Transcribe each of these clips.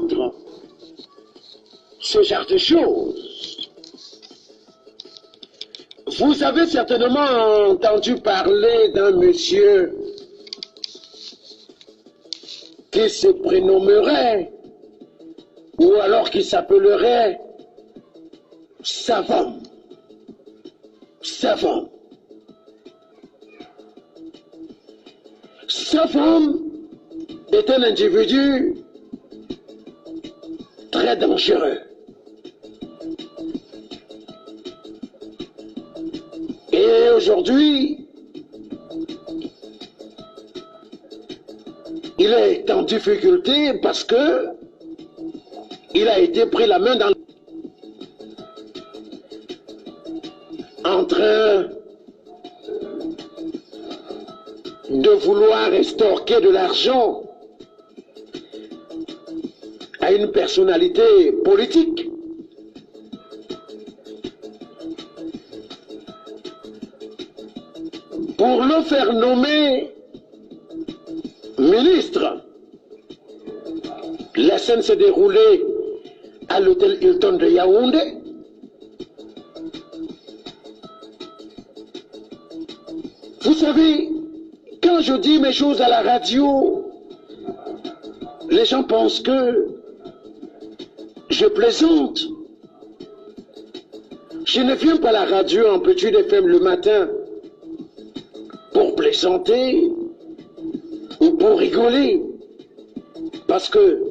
résoudre ce genre de choses. Vous avez certainement entendu parler d'un monsieur qui se prénommerait, ou alors qui s'appellerait Savant. Savant. Savant est un individu très dangereux. Et aujourd'hui, il est en difficulté parce que il a été pris la main dans en train de vouloir extorquer de l'argent à une personnalité politique. Pour le faire nommer ministre. La scène s'est déroulée à l'hôtel Hilton de Yaoundé. Vous savez, quand je dis mes choses à la radio, les gens pensent que je plaisante. Je ne viens pas à la radio en petit FM le matin pour plaisanter ou pour rigoler, parce que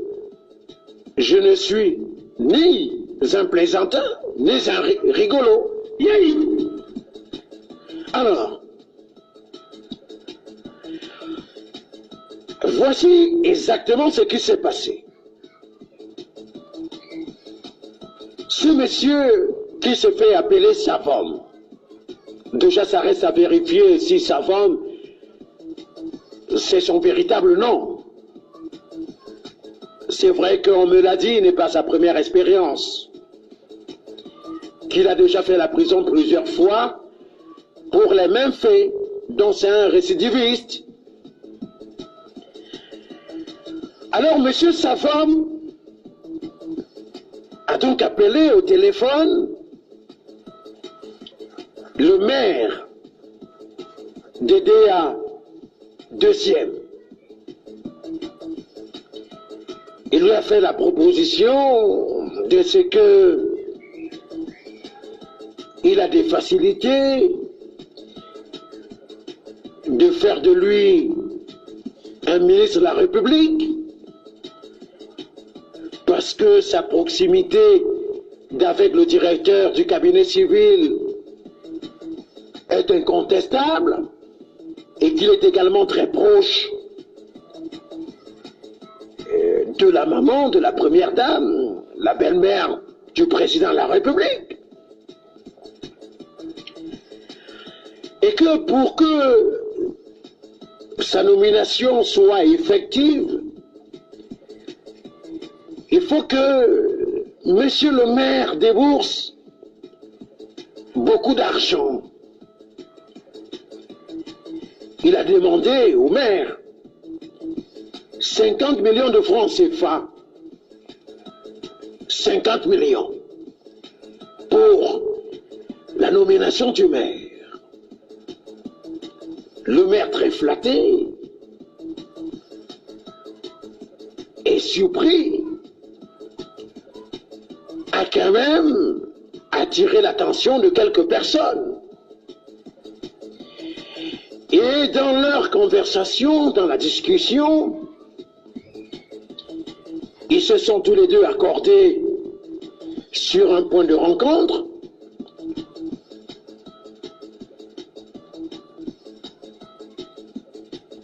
je ne suis ni un plaisantin, ni un rigolo. Yay! Alors, voici exactement ce qui s'est passé. Ce monsieur qui se fait appeler Savant, déjà ça reste à vérifier si Savant c'est son véritable nom. C'est vrai qu'on me l'a dit, il n'est pas sa première expérience. Qu'il a déjà fait la prison plusieurs fois pour les mêmes faits, dont c'est un récidiviste. Alors, M. Savant a donc appelé au téléphone le maire d'Edea deuxième. Il lui a fait la proposition de ce que il a des facilités de faire de lui un ministre de la République parce que sa proximité avec le directeur du cabinet civil est incontestable et qu'il est également très proche de la maman de la première dame, la belle-mère du président de la République. Et que pour que sa nomination soit effective, il faut que monsieur le maire débourse beaucoup d'argent. Il a demandé au maire 50 millions de francs CFA. 50 millions pour la nomination du maire. Le maire, très flatté et surpris, a quand même attiré l'attention de quelques personnes. Et dans leur conversation, dans la discussion, ils se sont tous les deux accordés sur un point de rencontre.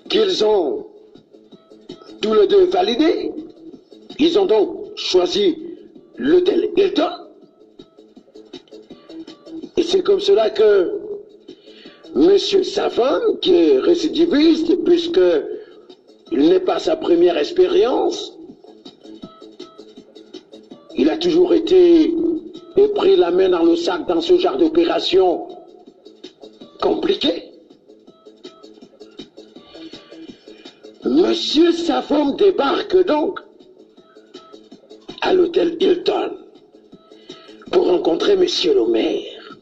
Qu'ils ont tous les deux validé. Ils ont donc choisi l'hôtel Hilton. Et c'est comme cela que M. Savant, qui est récidiviste, puisque il n'est pas sa première expérience, il a toujours été et pris la main dans le sac dans ce genre d'opération compliquée. Monsieur Savant débarque donc à l'hôtel Hilton pour rencontrer Monsieur le maire,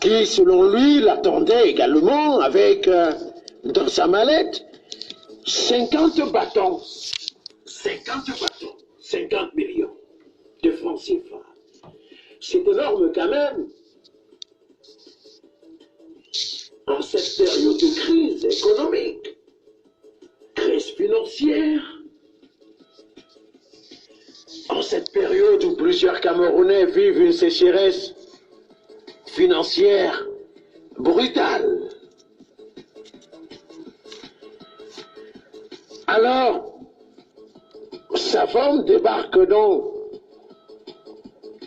qui, selon lui, l'attendait également avec, dans sa mallette, 50 bâtons. 50 bâtons, 50 millions de francs CFA. C'est énorme quand même. En cette période de crise économique, crise financière, en cette période où plusieurs Camerounais vivent une sécheresse financière brutale. Alors, sa femme débarque donc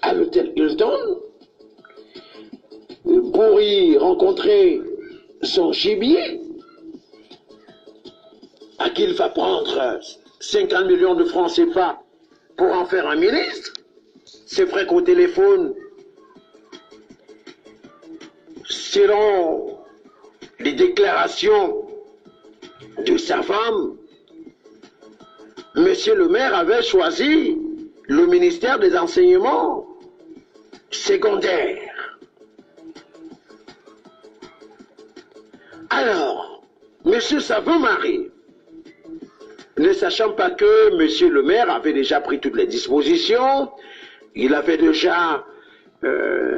à l'hôtel Hilton pour y rencontrer son gibier, à qui il va prendre 50 millions de francs CFA pour en faire un ministre. C'est vrai qu'au téléphone, selon les déclarations de sa femme, Monsieur le maire avait choisi le ministère des enseignements secondaires. Alors, Monsieur Savon Marie, ne sachant pas que Monsieur le maire avait déjà pris toutes les dispositions, il avait déjà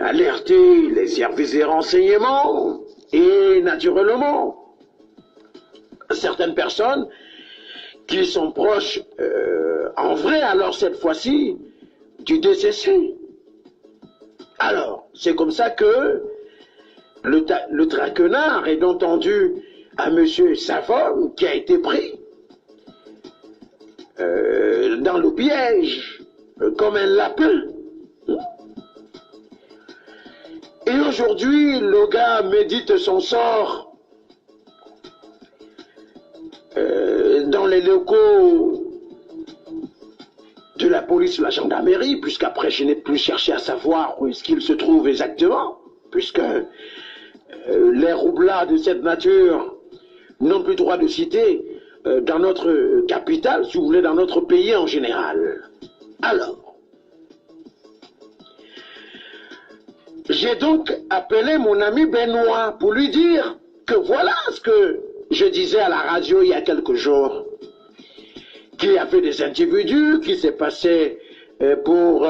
alerté les services des renseignements et naturellement certaines personnes qui sont proches, en vrai, alors cette fois-ci, du DCC. Alors, c'est comme ça que le traquenard est donc tendu à Monsieur Savon, qui a été pris dans le piège, comme un lapin. Et aujourd'hui, le gars médite son sort dans les locaux de la police ou la gendarmerie, puisqu'après je n'ai plus cherché à savoir où est-ce qu'il se trouve exactement, puisque les roublards de cette nature n'ont plus droit de citer dans notre capitale, si vous voulez, dans notre pays en général. Alors, j'ai donc appelé mon ami Benoît pour lui dire que voilà ce que je disais à la radio il y a quelques jours, qu'il y avait des individus qui s'est passé pour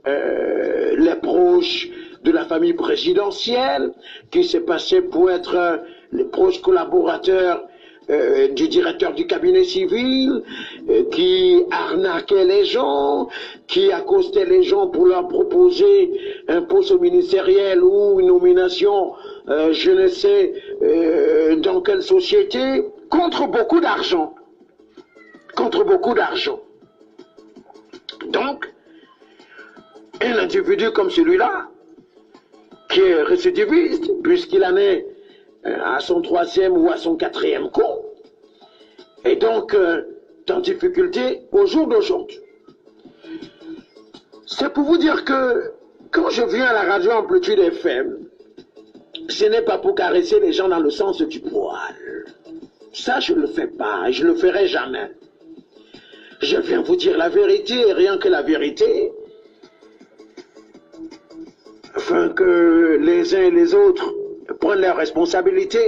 les proches de la famille présidentielle, qui s'est passé pour être les proches collaborateurs du directeur du cabinet civil, qui arnaquait les gens, qui accostait les gens pour leur proposer un poste ministériel ou une nomination, je ne sais dans quelle société, contre beaucoup d'argent. Contre beaucoup d'argent. Donc, un individu comme celui-là, qui est récidiviste, puisqu'il en est à son 3e ou à son 4e coup, et donc en difficulté au jour d'aujourd'hui. C'est pour vous dire que quand je viens à la radio Amplitude FM, ce n'est pas pour caresser les gens dans le sens du poil. Ça, je ne le fais pas et je ne le ferai jamais. Je viens vous dire la vérité et rien que la vérité, afin que les uns et les autres prennent leurs responsabilités.